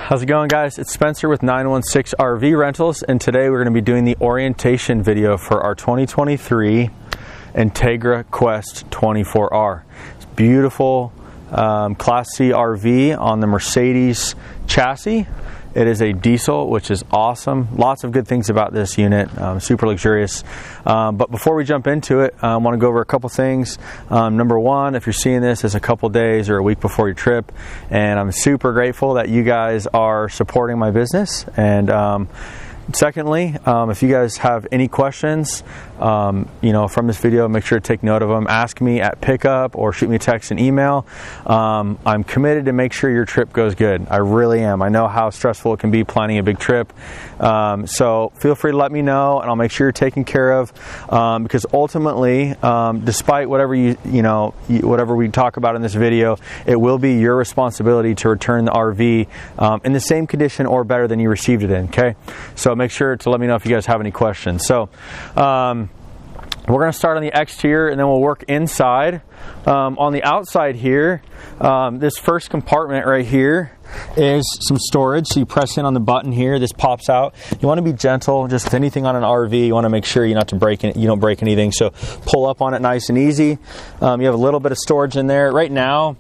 How's it going, guys? It's Spencer with 916 RV Rentals, and today we're going to be doing the orientation video for our 2023 Entegra Qwest 24R. It's beautiful Class C RV on the Mercedes chassis. It is a diesel, which is awesome. Lots of good things about this unit, super luxurious. But before we jump into it, I want to go over a couple things. Number one, if you're seeing this, it's a couple days or a week before your trip, and I'm super grateful that you guys are supporting my business. And secondly, if you guys have any questions, from this video, make sure to take note of them. Ask me at pickup or shoot me a text and email. I'm committed to make sure your trip goes good. I really am. I know how stressful it can be planning a big trip. So feel free to let me know, and I'll make sure you're taken care of. Because ultimately, despite whatever whatever we talk about in this video, it will be your responsibility to return the RV in the same condition or better than you received it in. Okay, so make sure to let me know if you guys have any questions. So we're going to start on the exterior and then we'll work inside. On the outside here, this first compartment right here is some storage. So you press in on the button here, this pops out. You want to be gentle, just with anything on an RV. You want to make sure you don't break anything. So pull up on it nice and easy. You have a little bit of storage in there. Right now,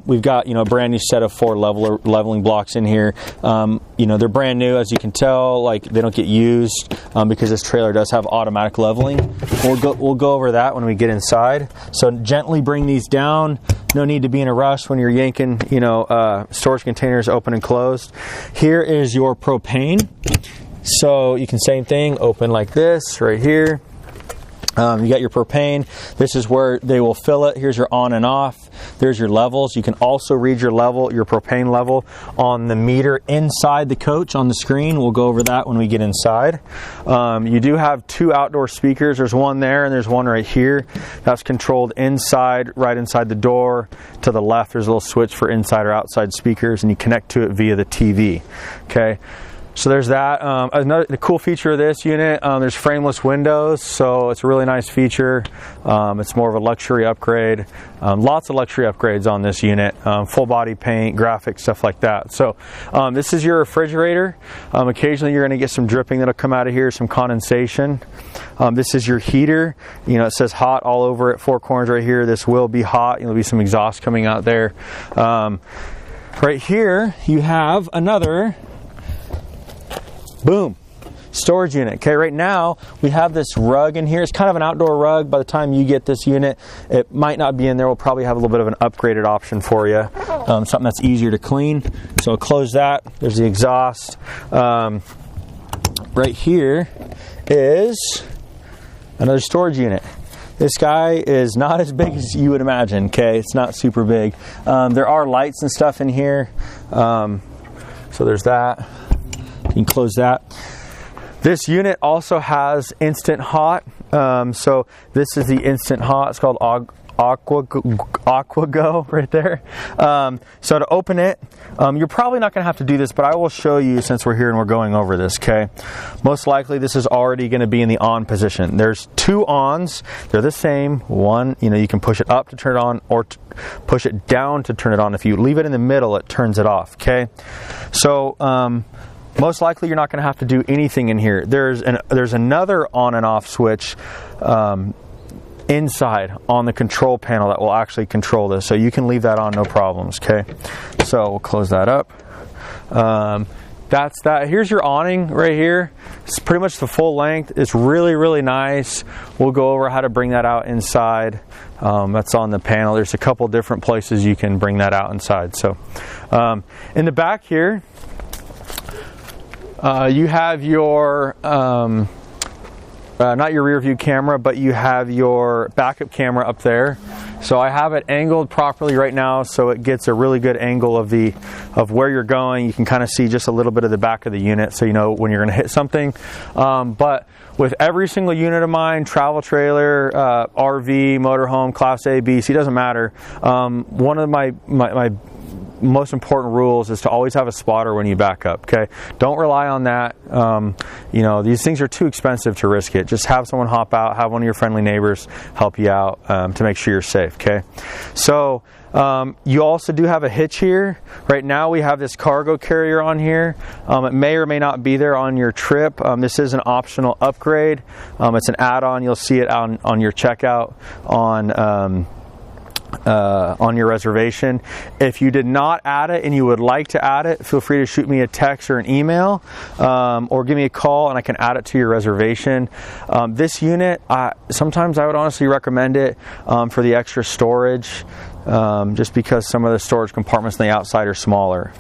we've got a brand new set of 4 leveling blocks in here. They're brand new, as you can tell. Like, they don't get used because this trailer does have automatic leveling. We'll go over that when we get inside. So gently bring these down. No need to be in a rush when you're yanking storage containers open and closed. Here is your propane. So you can, same thing, open like this right here. You got your propane. This is where they will fill it. Here's your on and off. There's your levels. You can also read your propane level on the meter inside the coach on the screen. We'll go over that when we get inside. You do have 2 outdoor speakers. There's one there and there's one right here. That's controlled inside, right inside the door. To the left, there's a little switch for inside or outside speakers, and you connect to it via the TV. Okay. So there's that. The cool feature of this unit, there's frameless windows, so it's a really nice feature. It's more of a luxury upgrade. Lots of luxury upgrades on this unit. Full body paint, graphics, stuff like that. So this is your refrigerator. Occasionally you're going to get some dripping that'll come out of here, some condensation. This is your heater. It says hot all over it, 4 corners right here. This will be hot. There'll be some exhaust coming out there. Right here you have another boom storage unit. Okay, right now we have this rug in here. It's kind of an outdoor rug. By the time you get this unit, it might not be in there. We'll probably have a little bit of an upgraded option for you, something that's easier to clean. So I'll close that. There's the exhaust. Right here is another storage unit. This guy is not as big as you would imagine. Okay, it's not super big. There are lights and stuff in here. So there's that. You can close that. This unit also has instant hot. So this is the instant hot. It's called AquaGo right there. So to open it, you're probably not going to have to do this, but I will show you since we're here and we're going over this. Okay. Most likely this is already going to be in the on position. There's 2 ons. They're the same. One, you can push it up to turn it on, or push it down to turn it on. If you leave it in the middle, it turns it off. Okay. So most likely you're not going to have to do anything in here. There's another on and off switch inside on the control panel that will actually control this. So you can leave that on, no problems. Okay. So we'll close that up. That's that. Here's your awning right here. It's pretty much the full length. It's really, really nice. We'll go over how to bring that out inside. That's on the panel. There's a couple different places you can bring that out inside. So in the back here, you have your, not your rear view camera, but you have your backup camera up there. So I have it angled properly right now, so it gets a really good angle of where you're going. You can kind of see just a little bit of the back of the unit, so you know when you're going to hit something. But with every single unit of mine, travel trailer, RV, motorhome, Class A, B, C, doesn't matter. One of my most important rules is to always have a spotter when you back up, okay? Don't rely on that. You know, these things are too expensive to risk it. Just have someone hop out, have one of your friendly neighbors help you out to make sure you're safe, okay? So you also do have a hitch here. Right now we have this cargo carrier on here. It may or may not be there on your trip. This is an optional upgrade. It's an add-on. You'll see it on your checkout on your reservation. If you did not add it and you would like to add it, feel free to shoot me a text or an email, or give me a call and I can add it to your reservation. This unit, sometimes I would honestly recommend it for the extra storage, just because some of the storage compartments on the outside are smaller.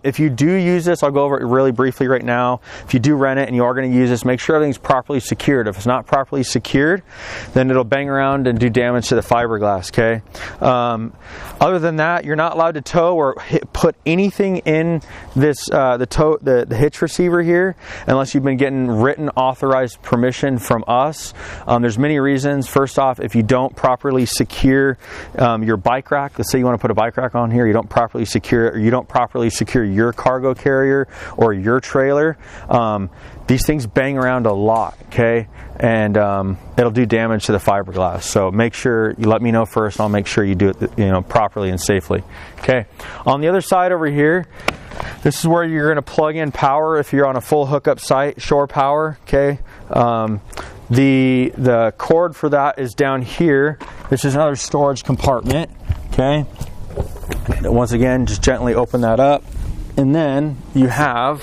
If you do use this, I'll go over it really briefly right now. If you do rent it and you are going to use this, make sure everything's properly secured. If it's not properly secured, then it'll bang around and do damage to the fiberglass, okay? Other than that, you're not allowed to tow or put anything in this the hitch receiver here unless you've been getting written authorized permission from us. There's many reasons. First off, if you don't properly secure your bike rack, let's say you want to put a bike rack on here, you don't properly secure it, or you don't properly secure your cargo carrier or your trailer, these things bang around a lot, okay? And it'll do damage to the fiberglass. So make sure you let me know first, and I'll make sure you do it, you know, properly and safely. Okay. On the other side over here, this is where you're going to plug in power if you're on a full hookup site, shore power. Okay. The cord for that is down here. This is another storage compartment. Okay. And once again, just gently open that up, and then you have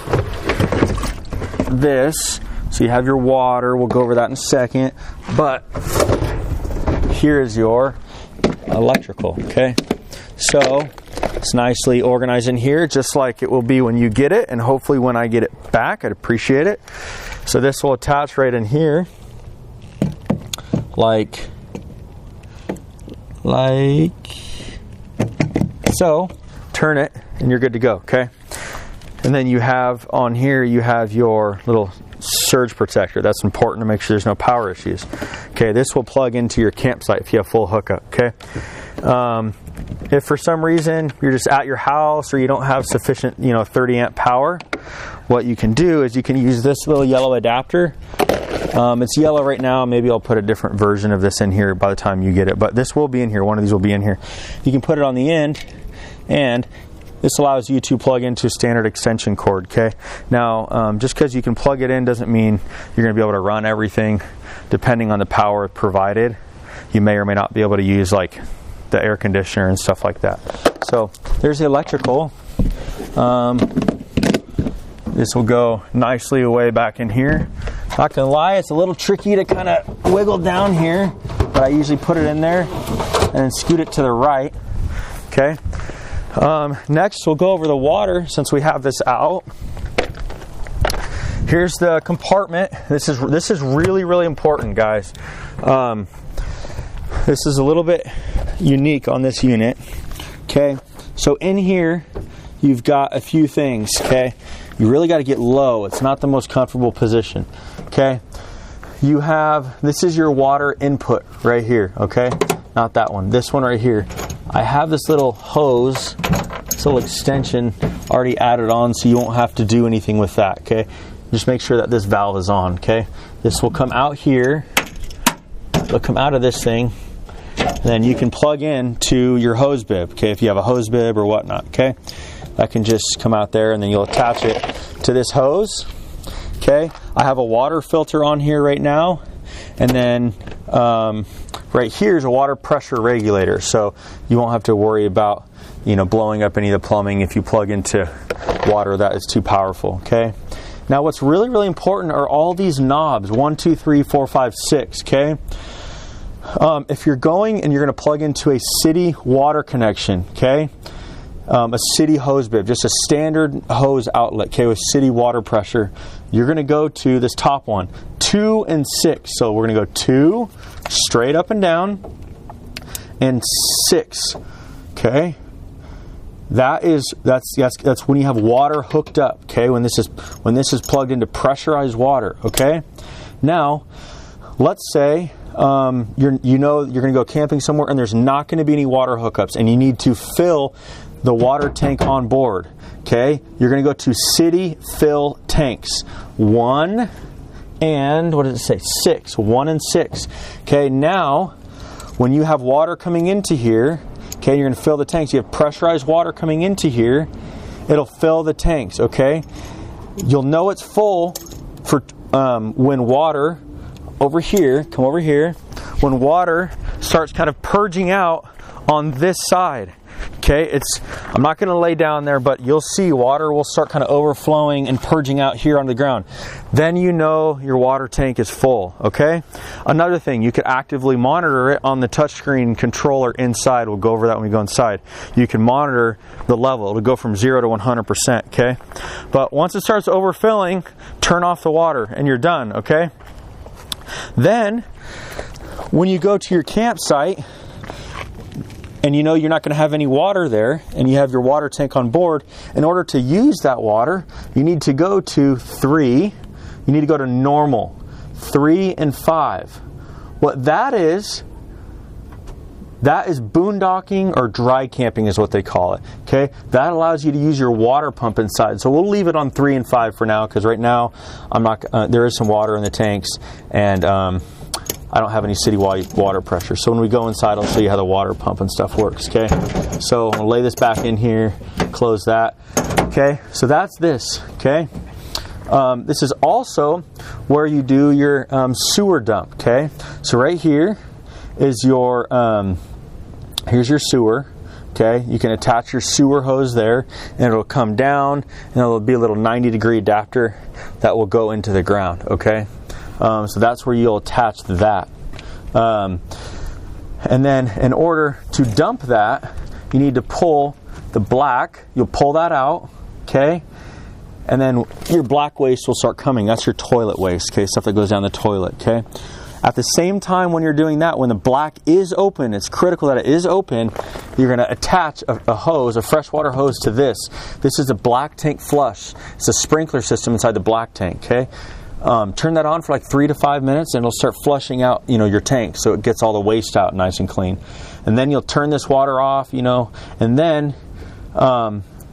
this. So you have your water. We'll go over that in a second. But here is your electrical, okay? So it's nicely organized in here, just like it will be when you get it, and hopefully when I get it back, I'd appreciate it. So this will attach right in here, like so. Turn it, and you're good to go, okay? And then you have on here, you have your little surge protector. That's important to make sure there's no power issues. Okay, this will plug into your campsite if you have full hookup, okay? If for some reason you're just at your house or you don't have sufficient, 30 amp power, what you can do is you can use this little yellow adapter. It's yellow right now. Maybe I'll put a different version of this in here by the time you get it, but this will be in here. One of these will be in here. You can put it on the end, and this allows you to plug into a standard extension cord, okay? Now, just because you can plug it in doesn't mean you're going to be able to run everything. Depending on the power provided, you may or may not be able to use like the air conditioner and stuff like that. So there's the electrical. This will go nicely away back in here. Not gonna lie, it's a little tricky to kind of wiggle down here, but I usually put it in there and then scoot it to the right, okay? Next, we'll go over the water since we have this out. Here's the compartment. This is really, really important, guys. This is a little bit unique on this unit. Okay, so in here you've got a few things. Okay, you really got to get low. It's not the most comfortable position. Okay, this is your water input right here. Okay, not that one. This one right here. I have this little hose, this little extension already added on, so you won't have to do anything with that, okay? Just make sure that this valve is on, okay? This will come out here. It'll come out of this thing. And then you can plug in to your hose bib, okay? If you have a hose bib or whatnot, okay? That can just come out there, and then you'll attach it to this hose, okay? I have a water filter on here right now. And then right here is a water pressure regulator, so you won't have to worry about blowing up any of the plumbing if you plug into water that is too powerful. Okay. Now, what's really, really important are all these knobs: 1, 2, 3, 4, 5, 6. Okay. If you're going and you're going to plug into a city water connection, okay, a city hose bib, just a standard hose outlet, okay, with city water pressure, you're going to go to this top one, 2 and 6. So we're going to go 2 straight up and down, and 6. Okay, that's when you have water hooked up. Okay, when this is plugged into pressurized water. Okay, now let's say you're going to go camping somewhere and there's not going to be any water hookups, and you need to fill the water tank on board. Okay, you're going to go to city fill tanks. 1 and, what does it say? 6. 1 and 6. Okay, now when you have water coming into here, okay, you're going to fill the tanks. You have pressurized water coming into here. It'll fill the tanks. Okay, you'll know it's full for when water over here, come over here, when water starts kind of purging out on this side. Okay, I'm not going to lay down there, but you'll see water will start kind of overflowing and purging out here on the ground. Then you know your water tank is full. Okay, another thing, you could actively monitor it on the touchscreen controller inside. We'll go over that when we go inside. You can monitor the level. It'll go from 0 to 100%. Okay, but once it starts overfilling, turn off the water and you're done. Okay, then when you go to your campsite and you know you're not going to have any water there, and you have your water tank on board, in order to use that water, you need to go to 3. You need to go to normal. 3 and 5. What that is boondocking or dry camping is what they call it. Okay, that allows you to use your water pump inside. So we'll leave it on 3 and 5 for now, because right now I'm not. There is some water in the tanks, and I don't have any city-wide water pressure. So when we go inside, I'll show you how the water pump and stuff works. Okay, so I'll lay this back in here, close that. Okay, so that's this. Okay, this is also where you do your sewer dump. Okay, so right here is your here's your sewer. Okay, you can attach your sewer hose there, and it'll come down, and it'll be a little 90-degree adapter that will go into the ground. Okay, so that's where you'll attach that. And then in order to dump that, you need to pull the black. You'll pull that out. Okay, and then your black waste will start coming. That's your toilet waste. Okay, stuff that goes down the toilet. Okay. At the same time, when you're doing that, when the black is open, it's critical that it is open, you're going to attach a hose, a freshwater hose to this. This is a black tank flush. It's a sprinkler system inside the black tank, okay? Turn that on for like 3 to 5 minutes, and it'll start flushing out, your tank, so it gets all the waste out nice and clean. And then you'll turn this water off, and then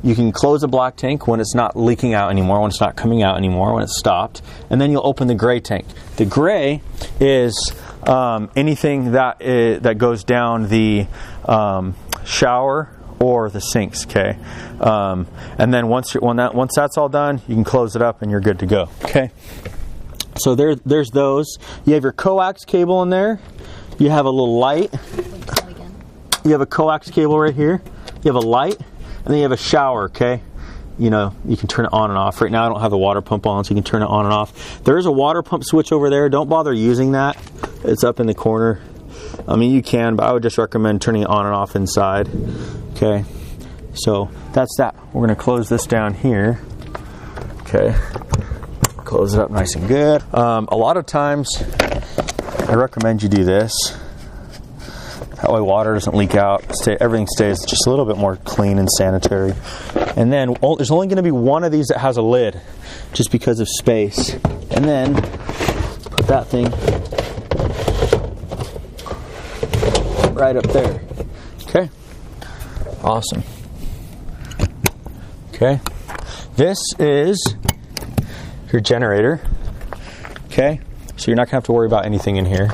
you can close the black tank when it's not leaking out anymore, when it's not coming out anymore, when it's stopped. And then you'll open the gray tank. The gray is anything that goes down the shower or the sinks. Okay, and then once that's all done, you can close it up and you're good to go. Okay. So there's those. You have your coax cable in there. You have a little light. You have a coax cable right here. You have a light. And then you have a shower, okay? You can turn it on and off. Right now I don't have the water pump on, so you can turn it on and off. There is a water pump switch over there. Don't bother using that. It's up in the corner. I mean, you can, but I would just recommend turning it on and off inside. Okay, so that's that. We're going to close this down here. Okay, close it up nice and good. A lot of times I recommend you do this. That way water doesn't leak out. Everything stays just a little bit more clean and sanitary. And then there's only going to be one of these that has a lid, just because of space. And then put that thing right up there. Okay. Awesome. Okay. This is your generator. Okay. So you're not going to have to worry about anything in here.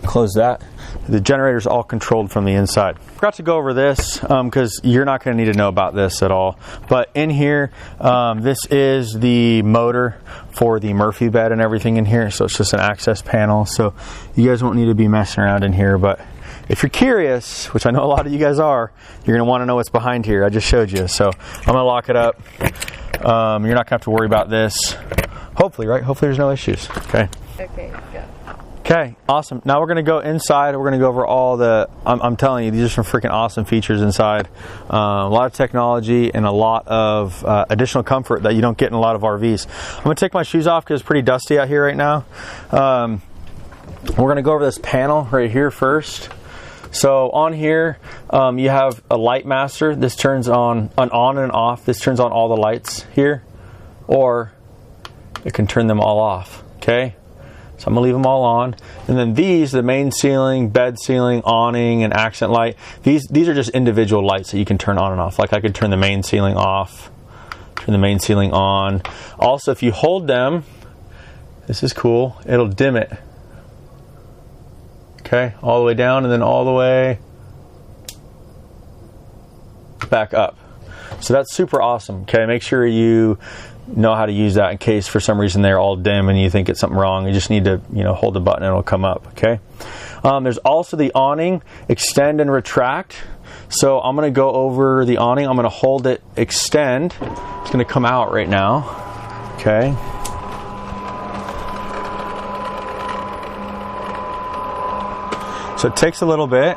Close that. The generator's all controlled from the inside. Forgot to go over this because you're not going to need to know about this at all. But in here, this is the motor for the Murphy bed and everything in here. So it's just an access panel. So you guys won't need to be messing around in here. But if you're curious, which I know a lot of you guys are, you're going to want to know what's behind here. I just showed you. So I'm going to lock it up. You're not going to have to worry about this. Hopefully, right? Hopefully there's no issues. Okay. Okay, go. Okay, awesome. Now we're going to go inside. We're going to go over all the, I'm telling you, these are some freaking awesome features inside. A lot of technology and a lot of additional comfort that you don't get in a lot of RVs. I'm going to take my shoes off because it's pretty dusty out here right now. We're going to go over this panel right here first. So on here, you have a light master. This turns on and off. This turns on all the lights here, or it can turn them all off. Okay. So I'm gonna leave them all on. And then these, the main ceiling, bed ceiling, awning, and accent light, these are just individual lights that you can turn on and off. Like I could turn the main ceiling off, turn the main ceiling on. Also, if you hold them, this is cool, it'll dim it. Okay, all the way down and then all the way back up. So that's super awesome. Okay, make sure you know how to use that in case for some reason they're all dim and you think it's something wrong. You just need to, hold the button and it'll come up. Okay. There's also the awning, extend and retract. So I'm going to go over the awning. I'm going to hold it, extend. It's going to come out right now. Okay. So it takes a little bit.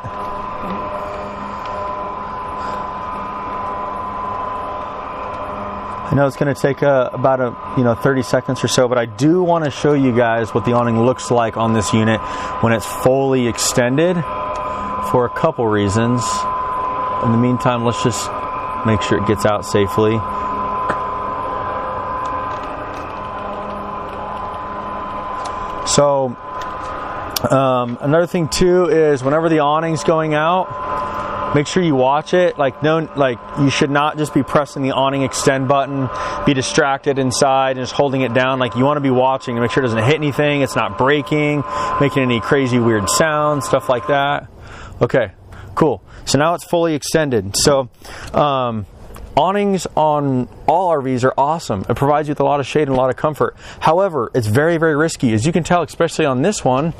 I know it's going to take about 30 seconds or so, but I do want to show you guys what the awning looks like on this unit when it's fully extended for a couple reasons. In the meantime, let's just make sure it gets out safely. So another thing too is whenever the awning's going out, make sure you watch it. You should not just be pressing the awning extend button, be distracted inside and just holding it down. You want to be watching to make sure it doesn't hit anything, it's not breaking, making any crazy weird sounds, stuff like that. Okay, cool. So now it's fully extended. So awnings on all RVs are awesome. It provides you with a lot of shade and a lot of comfort. However, it's very, very risky. As you can tell, especially on this one,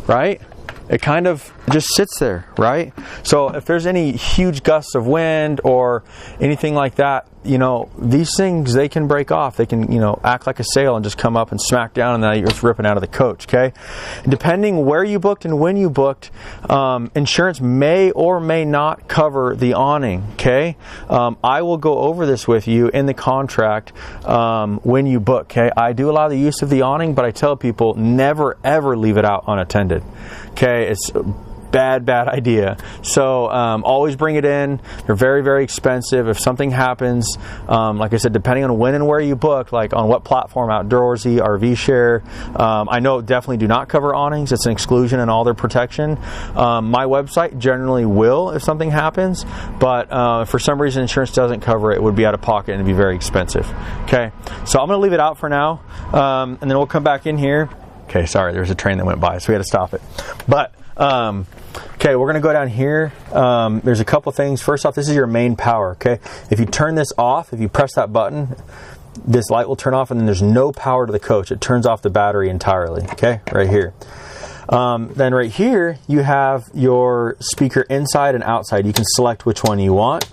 right? It kind of just sits there, right? So if there's any huge gusts of wind or anything like that, these things, they can break off. They can, act like a sail and just come up and smack down, and now you're just ripping out of the coach, okay? Depending where you booked and when you booked, insurance may or may not cover the awning, okay? I will go over this with you in the contract when you book, okay? I do allow the use of the awning, but I tell people never, ever leave it out unattended, okay? It's bad idea. So always bring it in. They're very, very expensive. If something happens, like I said, depending on when and where you book, like on what platform, Outdoorsy, RV Share, I know definitely do not cover awnings. It's an exclusion in all their protection. My website generally will if something happens, but if for some reason insurance doesn't cover it, it would be out of pocket and it'd be very expensive. Okay, so I'm going to leave it out for now, and then we'll come back in here. Okay, sorry, there's a train that went by, so we had to stop it. But okay, we're going to go down here. There's a couple things. First off, this is your main power, okay? If you turn this off, if you press that button, this light will turn off and then there's no power to the coach. It turns off the battery entirely, okay? Right here. Then right here, you have your speaker inside and outside. You can select which one you want,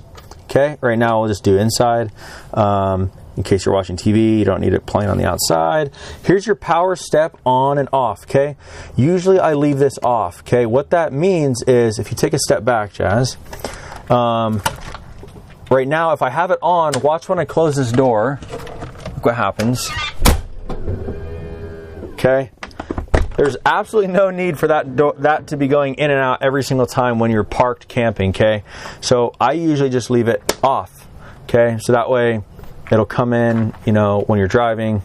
okay? Right now, we'll just do inside. In case you're watching TV, you don't need it playing on the outside. Here's your power step on and off, okay? Usually I leave this off, okay? What that means is, if you take a step back, Jazz, right now if I have it on, watch when I close this door. Look what happens. Okay? There's absolutely no need for that to be going in and out every single time when you're parked camping, okay? So I usually just leave it off, okay? So that way it'll come in, when you're driving,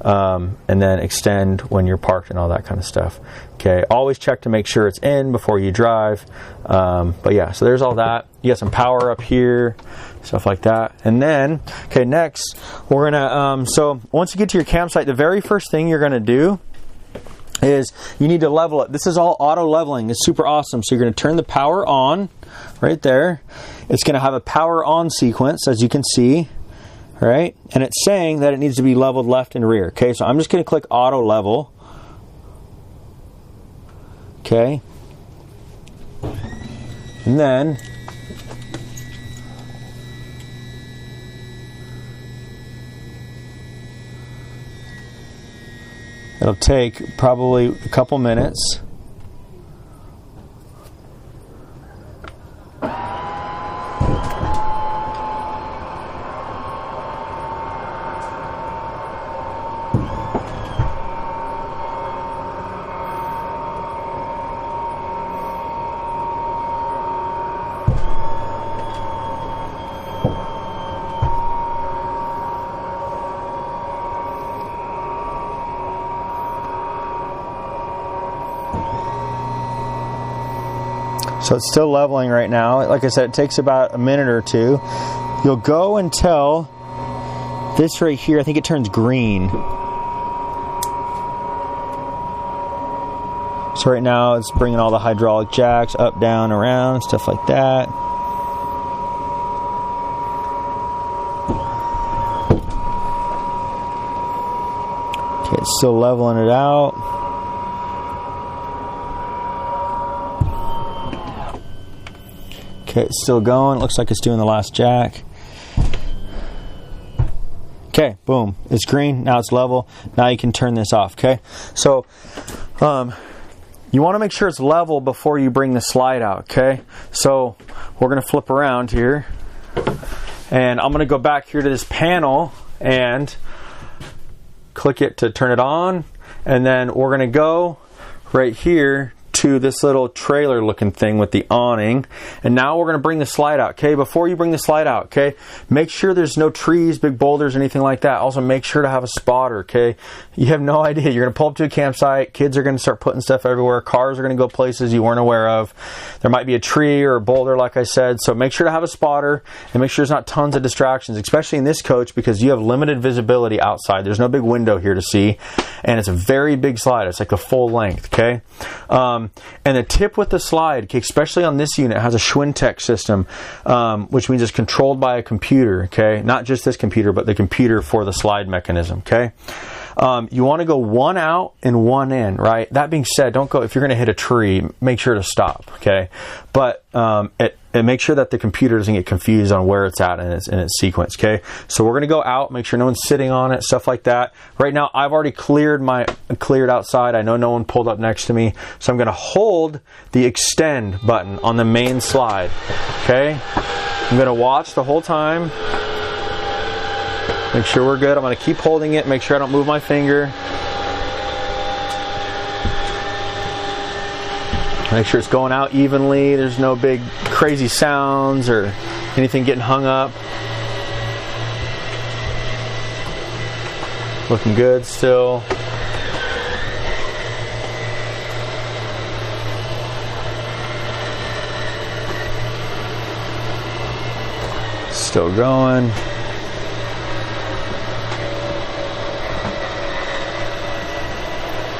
and then extend when you're parked and all that kind of stuff. Okay, always check to make sure it's in before you drive. But yeah, so there's all that. You got some power up here, stuff like that. And then, okay, next, we're gonna, so once you get to your campsite, the very first thing you're gonna do is you need to level it. This is all auto leveling. It's super awesome. So you're gonna turn the power on right there. It's gonna have a power on sequence, as you can see. Right? And it's saying that it needs to be leveled left and rear. Okay, so I'm just going to click auto level. Okay. And then it'll take probably a couple minutes. So it's still leveling right now. Like I said, it takes about a minute or two. You'll go until this right here, I think it turns green. So right now it's bringing all the hydraulic jacks up, down, around, stuff like that. Okay, it's still leveling it out. Okay, it's still going. Looks like it's doing the last jack. Okay, boom. It's green. Now it's level. Now you can turn this off, okay? So, you want to make sure it's level before you bring the slide out, okay? So, we're going to flip around here. And I'm going to go back here to this panel and click it to turn it on. And then we're going to go right here to this little trailer looking thing with the awning, and now we're going to bring the slide out. Okay, before you bring the slide out, okay, make sure there's no trees, big boulders, anything like that. Also make sure to have a spotter. Okay, you have no idea, you're going to pull up to a campsite, kids are going to start putting stuff everywhere, cars are going to go places you weren't aware of, there might be a tree or a boulder like I said, so make sure to have a spotter and make sure there's not tons of distractions, especially in this coach because you have limited visibility outside. There's no big window here to see, and it's a very big slide. It's like a full length. Okay, and the tip with the slide, okay, especially on this unit, has a Schwintek system, which means it's controlled by a computer. Okay, not just this computer, but the computer for the slide mechanism. Okay, you want to go one out and one in, right? That being said, don't go if you're going to hit a tree. Make sure to stop. Okay, but and make sure that the computer doesn't get confused on where it's at in its sequence. Okay, so we're going to go out, make sure no one's sitting on it, stuff like that. Right now, I've already cleared outside. I know no one pulled up next to me, so I'm going to hold the extend button on the main slide. Okay, I'm going to watch the whole time. Make sure we're good. I'm going to keep holding it. Make sure I don't move my finger. Make sure it's going out evenly. There's no big crazy sounds or anything getting hung up. Looking good still. Still going.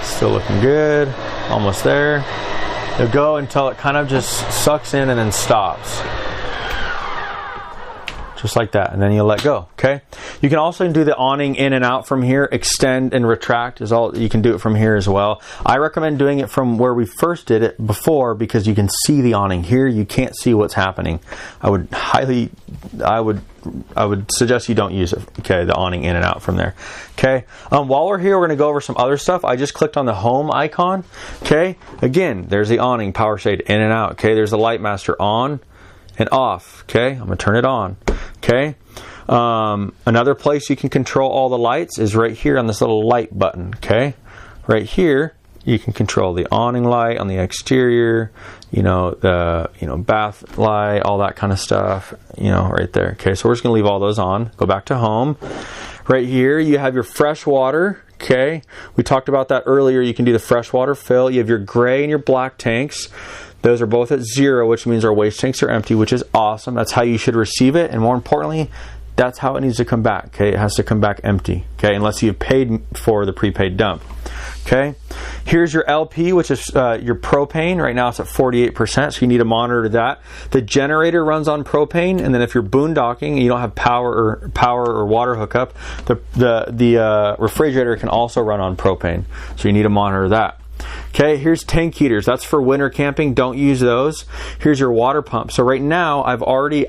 Still looking good. Almost there. It'll go until it kind of just sucks in and then stops. Just like that, and then you'll let go. Okay. You can also do the awning in and out from here. Extend and retract is all. You can do it from here as well. I recommend doing it from where we first did it before because you can see the awning. Here you can't see what's happening. I would suggest you don't use it. Okay, the awning in and out from there. Okay. While we're here, we're going to go over some other stuff. I just clicked on the home icon. Okay. Again, there's the awning power shade in and out. Okay. There's the light master on and off. Okay. I'm going to turn it on. Okay. Another place you can control all the lights is right here on this little light button. Okay. Right here, you can control the awning light on the exterior, the bath light, all that kind of stuff, right there. Okay, so we're just gonna leave all those on. Go back to home. Right here, you have your fresh water. Okay, we talked about that earlier. You can do the freshwater fill. You have your gray and your black tanks. Those are both at 0, which means our waste tanks are empty, which is awesome. That's how you should receive it, and more importantly, that's how it needs to come back. Okay, it has to come back empty. Okay, unless you've paid for the prepaid dump. Okay, here's your LP, which is your propane. Right now it's at 48%, so you need to monitor that. The generator runs on propane, and then if you're boondocking and you don't have power or water hookup, the refrigerator can also run on propane, so you need to monitor that. Okay, here's tank heaters. That's for winter camping. Don't use those. Here's your water pump. So right now I've already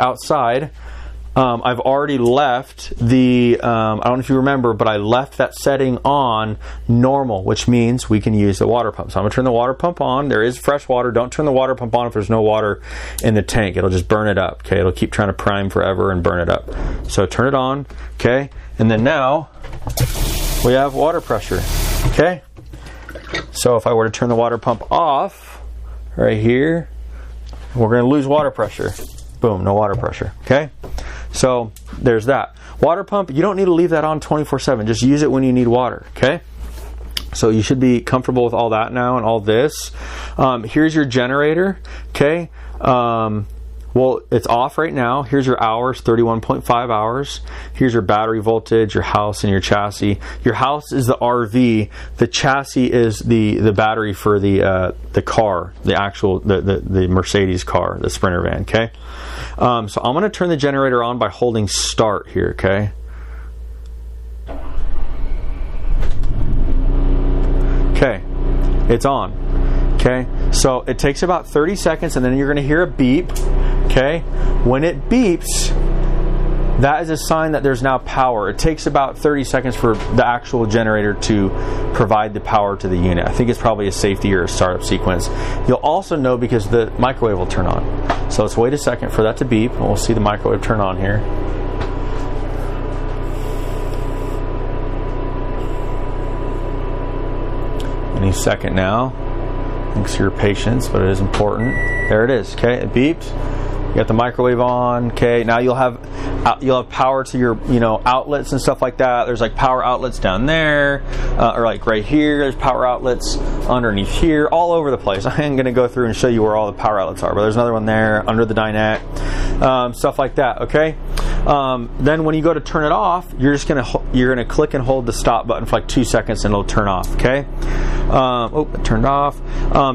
left the, I don't know if you remember, but I left that setting on normal, which means we can use the water pump. So I'm going to turn the water pump on. There is fresh water. Don't turn the water pump on if there's no water in the tank. It'll just burn it up. Okay, it'll keep trying to prime forever and burn it up. So turn it on. Okay, and then now we have water pressure. Okay, so if I were to turn the water pump off right here, we're going to lose water pressure. Boom, no water pressure. Okay, so there's that. Water pump, you don't need to leave that on 24/7. Just use it when you need water. Okay, So you should be comfortable with all that now and all this. Here's your generator, okay? Well, it's off right now. Here's your hours, 31.5 hours. Here's your battery voltage, your house, and your chassis. Your house is the RV. The chassis is the battery for the car, the actual the Mercedes car, the Sprinter van. Okay. So I'm going to turn the generator on by holding start here. Okay. Okay. It's on. Okay. So it takes about 30 seconds, and then you're going to hear a beep. Okay, when it beeps, that is a sign that there's now power. It takes about 30 seconds for the actual generator to provide the power to the unit. I think it's probably a safety or a startup sequence. You'll also know because the microwave will turn on. So let's wait a second for that to beep, and we'll see the microwave turn on here. Any second now. Thanks for your patience, but it is important. There it is. Okay, it beeped. You got the microwave on. Okay, now you'll have power to your outlets and stuff like that. There's like power outlets down there, or like right here. There's power outlets underneath here, all over the place. I ain't gonna go through and show you where all the power outlets are, but there's another one there under the dinette, stuff like that. Okay. Then when you go to turn it off, you're gonna click and hold the stop button for like 2 seconds, and it'll turn off. Okay. It turned off.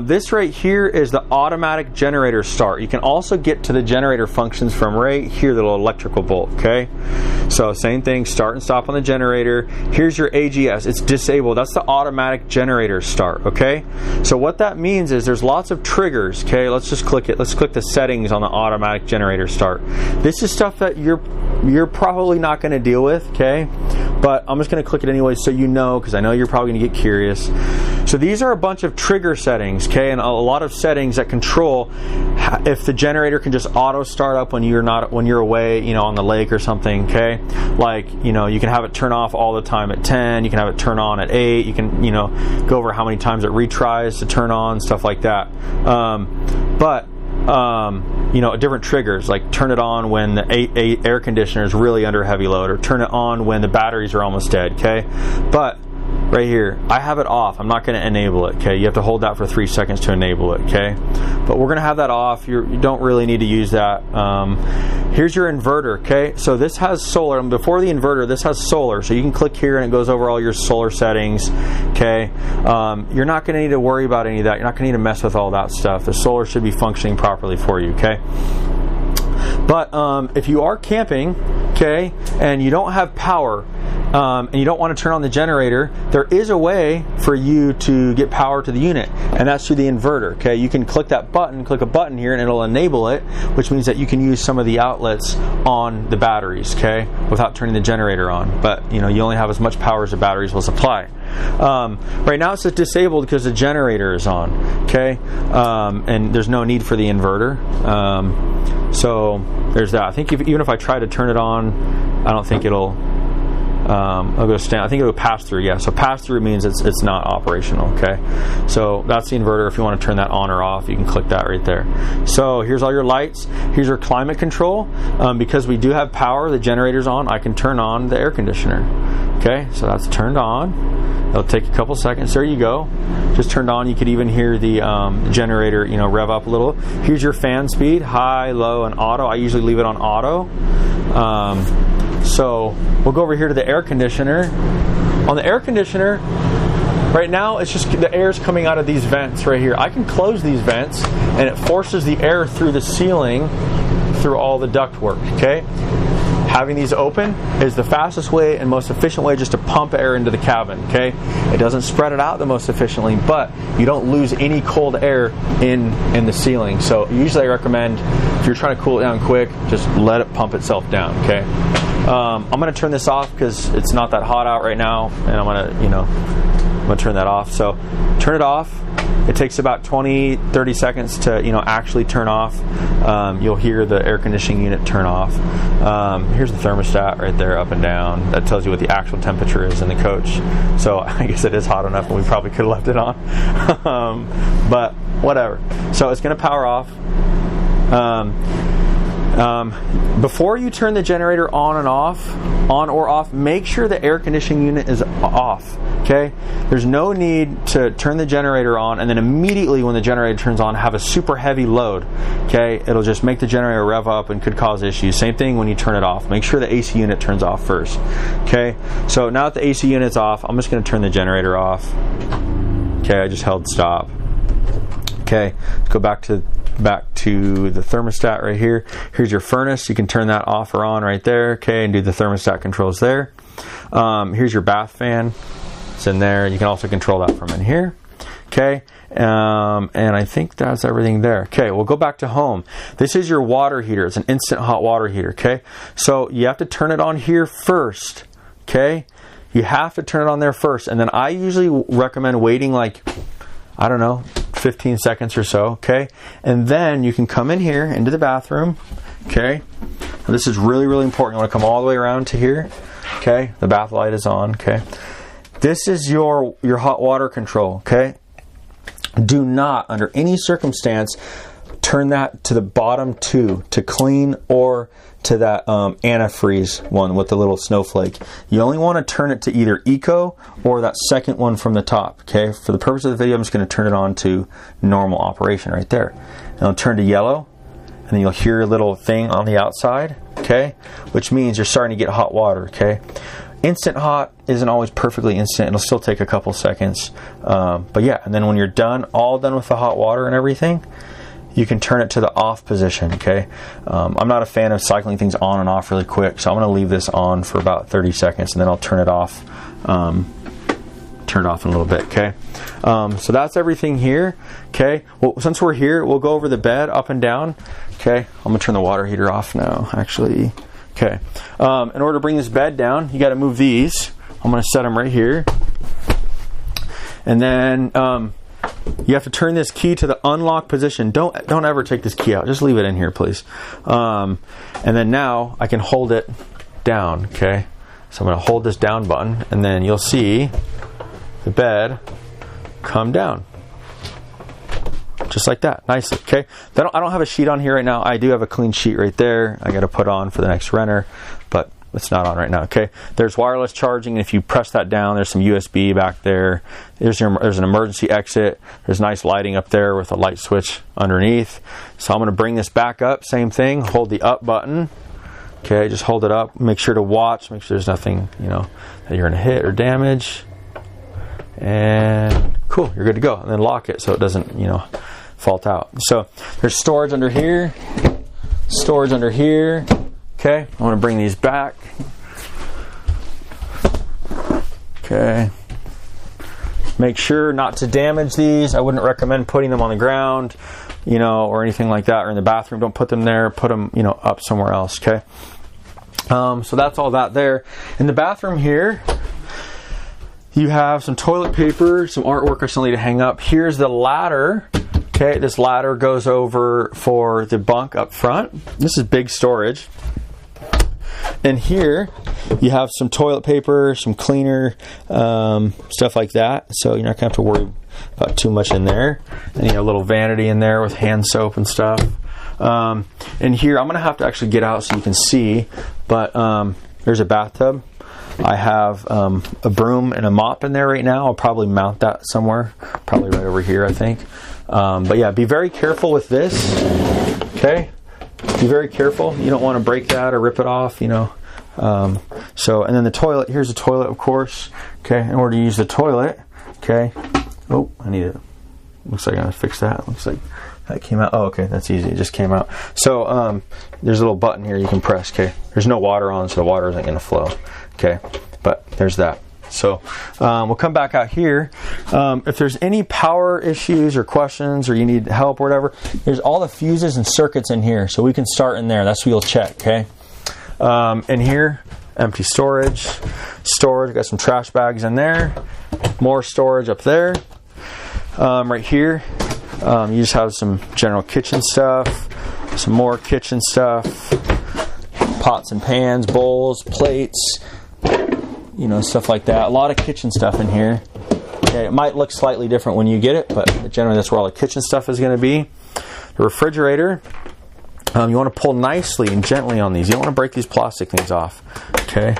This right here is the automatic generator start. You can also get to the generator functions from right here, the little electrical bolt. Okay, so same thing, start and stop on the generator. Here's your AGS, it's disabled. That's the automatic generator start. Okay, so what that means is there's lots of triggers. Okay, let's just click it. Let's click the settings on the automatic generator start. This is stuff that you're probably not going to deal with. Okay, but I'm just going to click it anyway so you know, because I know you're probably going to get curious. So these are a bunch of trigger settings, okay, and a lot of settings that control if the generator can just auto start up when you're away, on the lake or something. Okay, like you can have it turn off all the time at 10. You can have it turn on at 8. You can go over how many times it retries to turn on, stuff like that. Different triggers, like turn it on when the air conditioner is really under heavy load, or turn it on when the batteries are almost dead. Okay, but right here, I have it off. I'm not going to enable it. Okay, you have to hold that for 3 seconds to enable it. Okay, but we're going to have that off. You don't really need to use that. Here's your inverter. Okay, so this has solar. And before the inverter, this has solar. So you can click here, and it goes over all your solar settings. Okay, you're not going to need to worry about any of that. You're not going to need to mess with all that stuff. The solar should be functioning properly for you. Okay. But if you are camping, okay, and you don't have power, and you don't want to turn on the generator, there is a way for you to get power to the unit, and that's through the inverter. Okay, you can click a button here, and it'll enable it, which means that you can use some of the outlets on the batteries, okay, without turning the generator on. But you only have as much power as the batteries will supply. Right now it says disabled because the generator is on. Okay, and there's no need for the inverter. So there's that. I think even if I try to turn it on, I don't think it'll. I'll go stand. I think it'll pass through. Yeah. So pass through means it's not operational. Okay. So that's the inverter. If you want to turn that on or off, you can click that right there. So here's all your lights. Here's your climate control. Because we do have power, the generator's on. I can turn on the air conditioner. Okay. So that's turned on. It'll take a couple seconds. There you go. Just turned on. You could even hear the generator, rev up a little. Here's your fan speed, high, low, and auto. I usually leave it on auto. So we'll go over here to the air conditioner. On the air conditioner, right now it's just the air's coming out of these vents right here. I can close these vents, and it forces the air through the ceiling through all the ductwork. Okay. Having these open is the fastest way and most efficient way just to pump air into the cabin. Okay, it doesn't spread it out the most efficiently, but you don't lose any cold air in the ceiling. So usually I recommend, if you're trying to cool it down quick, just let it pump itself down. Okay, I'm going to turn this off because it's not that hot out right now, and I'm going to turn that off. So turn it off. It takes about 20-30 seconds to actually turn off. You'll hear the air conditioning unit turn off. Here's the thermostat right there, up and down. That tells you what the actual temperature is in the coach. So I guess it is hot enough, and we probably could have left it on. But whatever. So it's going to power off. Before you turn the generator on or off, make sure the air conditioning unit is off. Okay, there's no need to turn the generator on and then immediately when the generator turns on have a super heavy load. Okay, it'll just make the generator rev up and could cause issues. Same thing when you turn it off. Make sure the AC unit turns off first. Okay, so now that the AC unit's off, I'm just going to turn the generator off. Okay, I just held stop. Okay, let's go back to the thermostat right here. Here's your furnace. You can turn that off or on right there. Okay, and do the thermostat controls there. Here's your bath fan. It's in there. You can also control that from in here. Okay, and I think that's everything there. Okay, we'll go back to home. This is your water heater. It's an instant hot water heater. Okay, so you have to turn it on here first. Okay, you have to turn it on there first, and then I usually recommend waiting like, I don't know, 15 seconds or so, okay? And then you can come in here into the bathroom, okay? Now this is really, really important. You want to come all the way around to here, okay? The bath light is on, okay? This is your hot water control, okay? Do not, under any circumstance, turn that to the bottom two, to clean or to that antifreeze one with the little snowflake. You only want to turn it to either eco or that second one from the top. Okay, for the purpose of the video, I'm just going to turn it on to normal operation right there. And it'll turn to yellow, and then you'll hear a little thing on the outside. Okay, which means you're starting to get hot water. Okay, instant hot isn't always perfectly instant. It'll still take a couple seconds. But yeah, and then when you're done, all done with the hot water and everything, you can turn it to the off position, okay? I'm not a fan of cycling things on and off really quick, so I'm gonna leave this on for about 30 seconds and then I'll turn it off in a little bit, okay? So that's everything here, okay? Well, since we're here, we'll go over the bed up and down, okay? I'm gonna turn the water heater off now, actually. Okay, in order to bring this bed down, you gotta move these. I'm gonna set them right here. And then, you have to turn this key to the unlock position. Don't ever take this key out. Just leave it in here, please. And then now I can hold it down, okay? So I'm going to hold this down button, and then you'll see the bed come down. Just like that, nicely, okay? I don't have a sheet on here right now. I do have a clean sheet right there. I got to put on for the next renter, but it's not on right now, okay? There's wireless charging, and if you press that down, there's some USB back there. There's an emergency exit. There's nice lighting up there with a light switch underneath. So I'm going to bring this back up, same thing, hold the up button. Okay, just hold it up. Make sure to watch, make sure there's nothing, you know, that you're going to hit or damage. And cool, you're good to go. And then lock it so it doesn't, you know, fault out. So there's storage under here, storage under here. Okay, I want to bring these back. Okay. Make sure not to damage these. I wouldn't recommend putting them on the ground, you know, or anything like that, or in the bathroom. Don't put them there. Put them, you know, up somewhere else, okay? So that's all that there. In the bathroom here, you have some toilet paper, some artwork I still need to hang up. Here's the ladder. Okay, this ladder goes over for the bunk up front. This is big storage. And here you have some toilet paper, some cleaner, stuff like that. So you're not going to have to worry about too much in there. And you have a little vanity in there with hand soap and stuff. And here I'm going to have to actually get out so you can see. But there's a bathtub. I have a broom and a mop in there right now. I'll probably mount that somewhere. Probably right over here, I think. But yeah, be very careful with this. Okay? Be very careful. You don't want to break that or rip it off, you know. And then the toilet. Here's the toilet, of course. Okay, in order to use the toilet. Okay. Oh, I need it. Looks like I gotta fix that. Looks like that came out. Oh, okay, that's easy. It just came out. So there's a little button here you can press. Okay. There's no water on, so the water isn't going to flow. Okay. But there's that. So we'll come back out here. If there's any power issues or questions or you need help or whatever, there's all the fuses and circuits in here. So we can start in there. That's what you'll check, okay? In here, empty storage. Storage, got some trash bags in there. More storage up there. Right here, you just have some general kitchen stuff. Some more kitchen stuff. Pots and pans, bowls, plates. You know, stuff like that. A lot of kitchen stuff in here. Okay, it might look slightly different when you get it, but generally that's where all the kitchen stuff is going to be. The refrigerator. You want to pull nicely and gently on these. You don't want to break these plastic things off. Okay,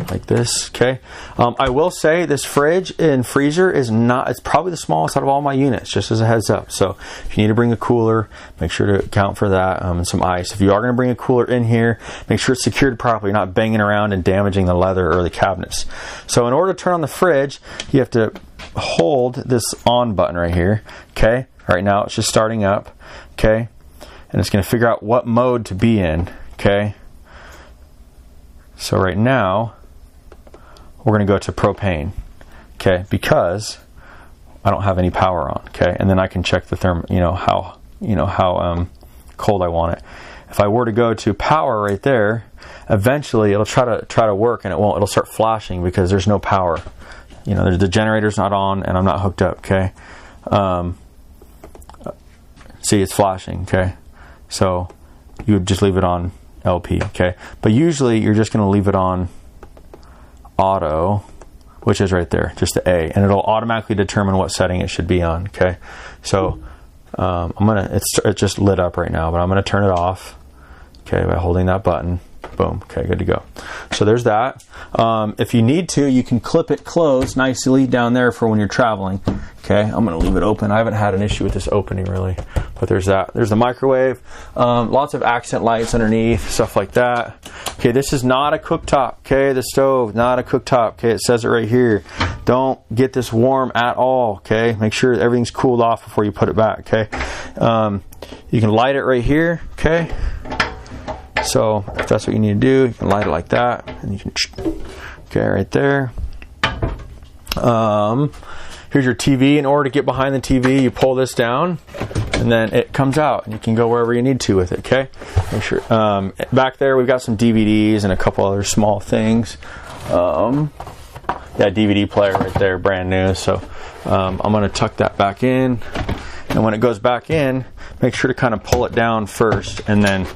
like this. Okay. I will say this fridge and freezer is not. It's probably the smallest out of all my units. Just as a heads up. So if you need to bring a cooler, make sure to account for that. And some ice. If you are going to bring a cooler in here, make sure it's secured properly. You're not banging around and damaging the leather or the cabinets. So in order to turn on the fridge, you have to hold this on button right here. Okay. Right now it's just starting up. Okay. And it's going to figure out what mode to be in, okay? So right now, we're going to go to propane, okay? Because I don't have any power on, okay? And then I can check the how cold I want it. If I were to go to power right there, eventually it'll try to work, and it won't. It'll start flashing because there's no power. The generator's not on, and I'm not hooked up, okay? See, it's flashing, okay? So you would just leave it on LP, okay? But usually you're just going to leave it on auto, which is right there, just the A, and it'll automatically determine what setting it should be on, okay? So it just lit up right now, but I'm gonna turn it off, okay, by holding that button. Boom. Okay, good to go. So there's that. If you need to, you can clip it closed nicely down there for when you're traveling. Okay, I'm going to leave it open. I haven't had an issue with this opening really, but there's that. There's the microwave. Lots of accent lights underneath, stuff like that. Okay, this is not a cooktop. Okay, the stove, not a cooktop. Okay, it says it right here. Don't get this warm at all. Okay, make sure everything's cooled off before you put it back. Okay, you can light it right here. Okay. So if that's what you need to do, you can light it like that, and you can, okay, right there. Here's your TV. In order to get behind the TV, you pull this down, and then it comes out, and you can go wherever you need to with it. Okay. Make sure. Back there, we've got some DVDs and a couple other small things. Yeah, DVD player right there, brand new. So I'm going to tuck that back in, and when it goes back in, make sure to kind of pull it down first, and then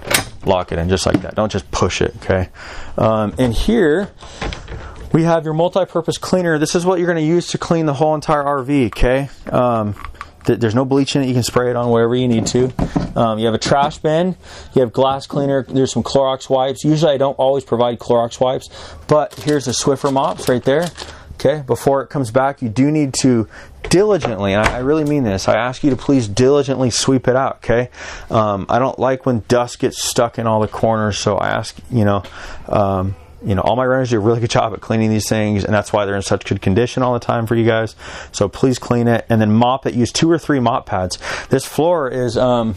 lock it in just like that. Don't just push it, okay? And here we have your multi-purpose cleaner. This is what you're going to use to clean the whole entire RV, okay? There's no bleach in it. You can spray it on wherever you need to. You have a trash bin. You have glass cleaner. There's some Clorox wipes. Usually I don't always provide Clorox wipes, but here's the Swiffer mops right there. Okay, before it comes back, you do need to diligently, and I really mean this, I ask you to please diligently sweep it out, okay? I don't like when dust gets stuck in all the corners, so I ask, all my renters do a really good job at cleaning these things, and that's why they're in such good condition all the time for you guys. So please clean it, and then mop it. Use 2 or 3 mop pads. This floor is, I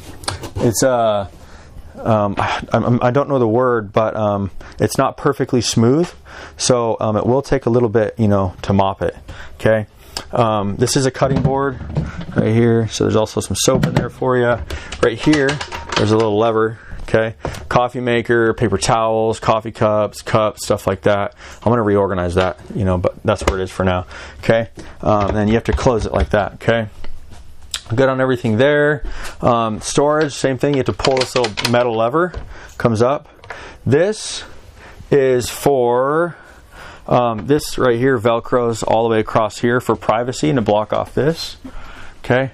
don't know the word, but it's not perfectly smooth, so it will take a little bit, to mop it. Okay, this is a cutting board right here, so there's also some soap in there for you. Right here, there's a little lever. Okay, coffee maker, paper towels, coffee cups, stuff like that. I'm going to reorganize that, but that's where it is for now. Okay, and then you have to close it like that. Okay. Good on everything there. Storage, same thing. You have to pull this little metal lever. Comes up. This is for this right here. Velcros all the way across here for privacy and to block off this. Okay.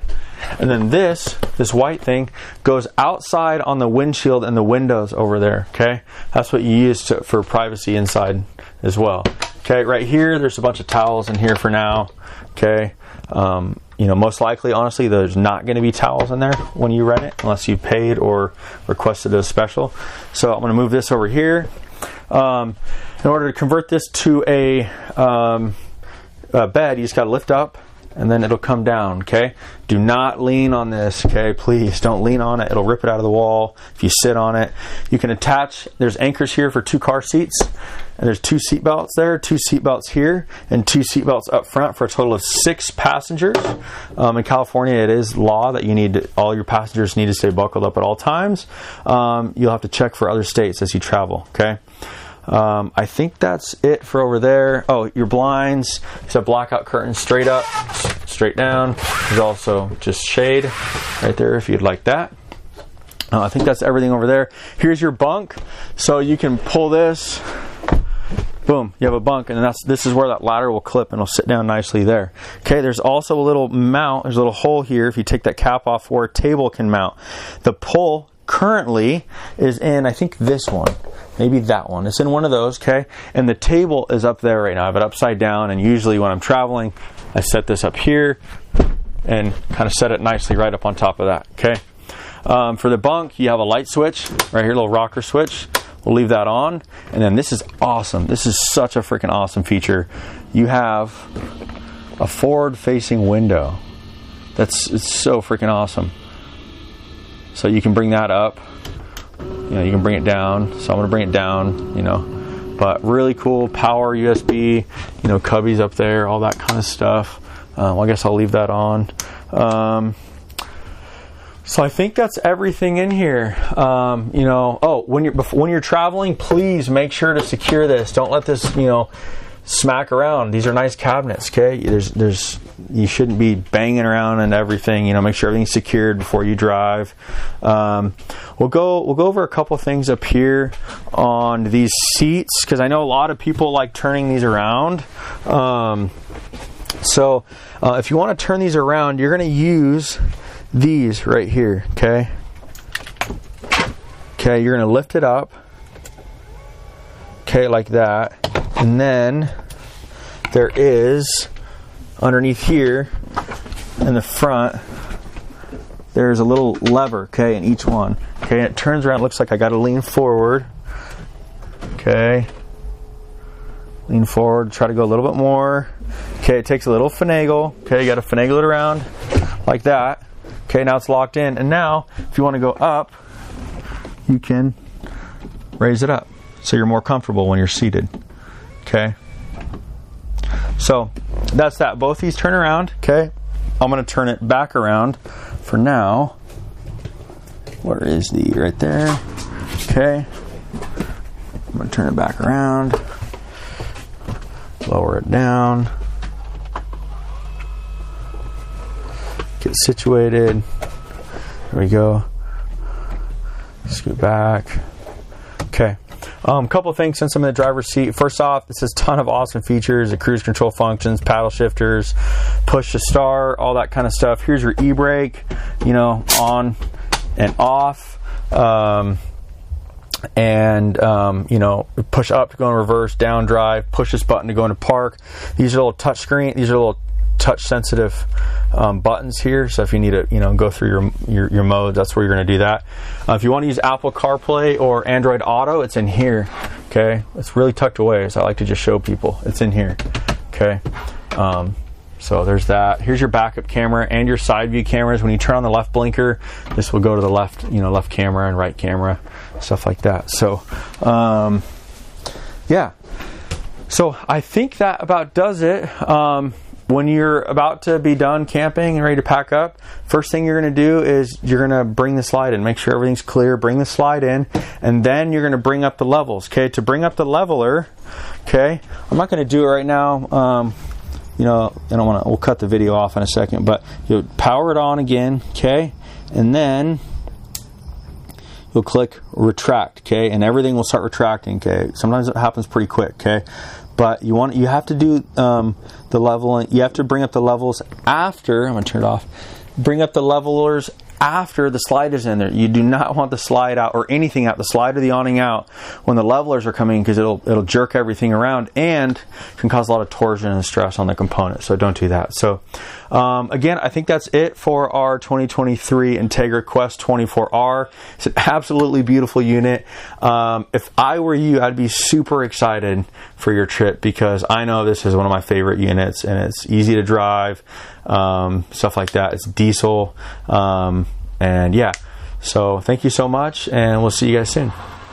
And then this white thing goes outside on the windshield and the windows over there. Okay. That's what you use for privacy inside as well. Okay. Right here, there's a bunch of towels in here for now. Okay. Most likely, honestly, there's not going to be towels in there when you rent it unless you paid or requested a special. So I'm going to move this over here. In order to convert this to a bed, you just got to lift up and then it'll come down, okay? Do not lean on this, okay? Please don't lean on it. It'll rip it out of the wall if you sit on it. You can attach, there's anchors here for 2 car seats. And there's 2 seat belts there, 2 seat belts here, and 2 seat belts up front for a total of 6 passengers. In California, it is law that all your passengers need to stay buckled up at all times. You'll have to check for other states as you travel, okay? I think that's it for over there. Oh, your blinds. There's a blackout curtain straight up, straight down. There's also just shade right there if you'd like that. I think that's everything over there. Here's your bunk. So you can pull this. Boom, you have a bunk, and this is where that ladder will clip and it'll sit down nicely there. Okay, there's also a little mount, there's a little hole here if you take that cap off where a table can mount. The pull currently is in, I think this one, maybe that one. It's in one of those, okay? And the table is up there right now. I have it upside down, and usually when I'm traveling, I set this up here and kind of set it nicely right up on top of that, okay? For the bunk, you have a light switch right here, a little rocker switch. We'll leave that on. And then this is awesome. This is such a freaking awesome feature. You have a forward-facing window. It's so freaking awesome. So you can bring that up. You know, you can bring it down. So I'm going to bring it down, you know. But really cool power USB, you know, cubbies up there, all that kind of stuff. Well, I guess I'll leave that on. So I think that's everything in here. You know, oh, when you're traveling, please make sure to secure this. Don't let this, you know, smack around. These are nice cabinets, okay? You shouldn't be banging around and everything. You know, make sure everything's secured before you drive. We'll go over a couple things up here on these seats, because I know a lot of people like turning these around. So if you want to turn these around, you're going to use these right here, okay? Okay, you're going to lift it up, okay, like that. And then there is, underneath here in the front, there's a little lever, okay, in each one. Okay, and it turns around, looks like I got to lean forward. Okay. Lean forward, try to go a little bit more. Okay, it takes a little finagle. Okay, you got to finagle it around like that. Okay, now it's locked in. And now, if you want to go up, you can raise it up so you're more comfortable when you're seated. Okay. So, that's that. Both these turn around. Okay. I'm going to turn it back around for now. Where is the, right there. Okay. I'm going to turn it back around. Lower it down. Get situated. There we go. Scoot back. Okay. Couple things since I'm in the driver's seat. First off, this has a ton of awesome features, the cruise control functions, paddle shifters, push to start, all that kind of stuff. Here's your e-brake, you know, on and off. You know, push up to go in reverse, down drive, push this button to go into park. These are little touch screen, these are little touch sensitive buttons here, so if you need to, you know, go through your modes, that's where you're going to do that. If you want to use Apple CarPlay or Android Auto, it's in here. Okay, it's really tucked away, so I like to just show people it's in here. Okay, so there's that. Here's your backup camera and your side view cameras. When you turn on the left blinker, this will go to the left, you know, left camera and right camera, stuff like that. So yeah, so I think that about does it. When you're about to be done camping and ready to pack up, first thing you're going to do is you're going to bring the slide in. Make sure everything's clear. Bring the slide in, and then you're going to bring up the levels. Okay, to bring up the leveler. Okay, I'm not going to do it right now. You know, I don't want to. We'll cut the video off in a second, but you'll power it on again. Okay, and then you'll click retract. Okay, and everything will start retracting. Okay, sometimes it happens pretty quick. Okay. But you have to do the leveling. You have to bring up the levels after. I'm going to turn it off. Bring up the levelers after the slide is in there. You do not want the slide out or anything out, the slide or the awning out when the levelers are coming, because it'll jerk everything around and can cause a lot of torsion and stress on the component. So don't do that. So again, I think that's it for our 2023 Entegra Qwest 24R. It's an absolutely beautiful unit. If I were you, I'd be super excited for your trip, because I know this is one of my favorite units, and it's easy to drive, stuff like that. It's diesel, and yeah. So thank you so much, and we'll see you guys soon.